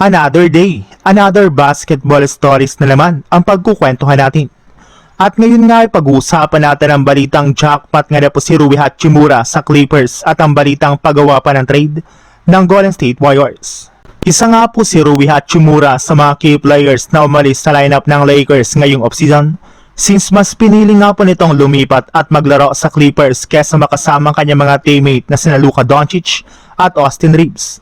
Another day, another basketball stories na naman ang pagkukwentuhan natin. At ngayon nga ay pag-uusapan natin ang balitang jackpot nga na po si Rui Hachimura sa Clippers at ang balitang paggawa pa ng trade ng Golden State Warriors. Isa nga po si Rui Hachimura sa mga key players na umalis sa lineup ng Lakers ngayong offseason, since mas pinili nga po nitong lumipat at maglaro sa Clippers kesa makasama kanyang mga teammate na sina Luka Doncic at Austin Reeves.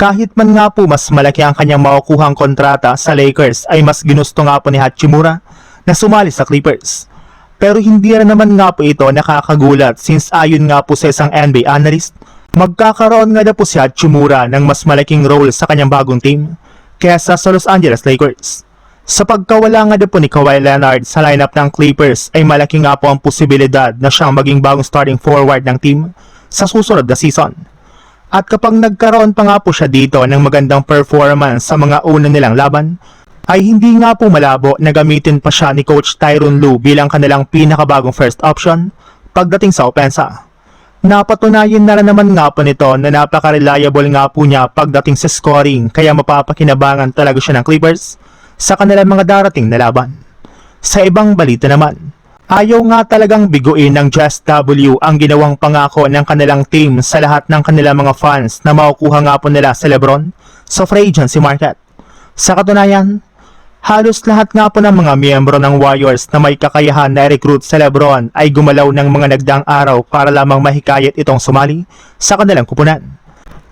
Kahit man nga po mas malaki ang kanyang makukuhang kontrata sa Lakers, ay mas ginusto nga po ni Hachimura na sumali sa Clippers. Pero hindi rin naman nga po ito nakakagulat since ayon nga po sa isang NBA analyst, magkakaroon nga na po si Hachimura ng mas malaking role sa kanyang bagong team kesa sa Los Angeles Lakers. Sa pagkawala nga na po ni Kawhi Leonard sa lineup ng Clippers, ay malaki nga po ang posibilidad na siyang maging bagong starting forward ng team sa susunod na season. At kapag nagkaroon pa nga po siya dito ng magandang performance sa mga una nilang laban, ay hindi nga po malabo na gamitin pa siya ni Coach Tyronn Lue bilang kanilang pinakabagong first option pagdating sa opensa. Napatunayan na rin naman nga po nito na napaka-reliable nga po niya pagdating sa scoring, kaya mapapakinabangan talaga siya ng Clippers sa kanilang mga darating na laban. Sa ibang balita naman, ayaw nga talagang biguin ng Just W ang ginawang pangako ng kanilang team sa lahat ng kanilang mga fans na makukuha nga po nila si LeBron sa free agency market. Sa katunayan, halos lahat nga po ng mga miyembro ng Warriors na may kakayahan na recruit sa LeBron ay gumalaw ng mga nagdaang araw para lamang mahikayat itong sumali sa kanilang kupunan.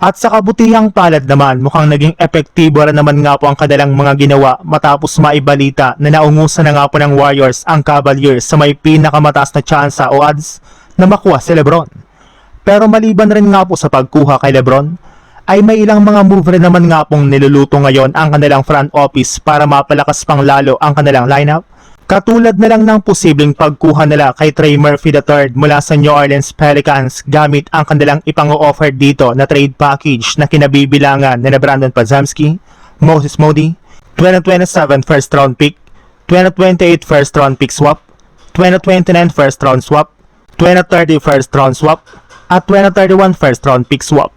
At sa kabutihang palad naman, mukhang naging epektibo rin naman nga po ang kanilang mga ginawa matapos maibalita na naungusan na nga po ng Warriors ang Cavaliers sa may pinakamataas na tsansa o odds na makuha si LeBron. Pero maliban rin nga po sa pagkuha kay LeBron, ay may ilang mga move rin naman nga pong niluluto ngayon ang kanilang front office para mapalakas pang lalo ang kanilang lineup. Katulad na lang ng posibleng pagkuha nila kay Trey Murphy III mula sa New Orleans Pelicans gamit ang kanilang ipang-offer dito na trade package na kinabibilangan na Brandon Podziemski, Moses Moody, 2027 first round pick, 2028 first round pick swap, 2029 first round swap, 2030 first round swap, at 2031 first round pick swap.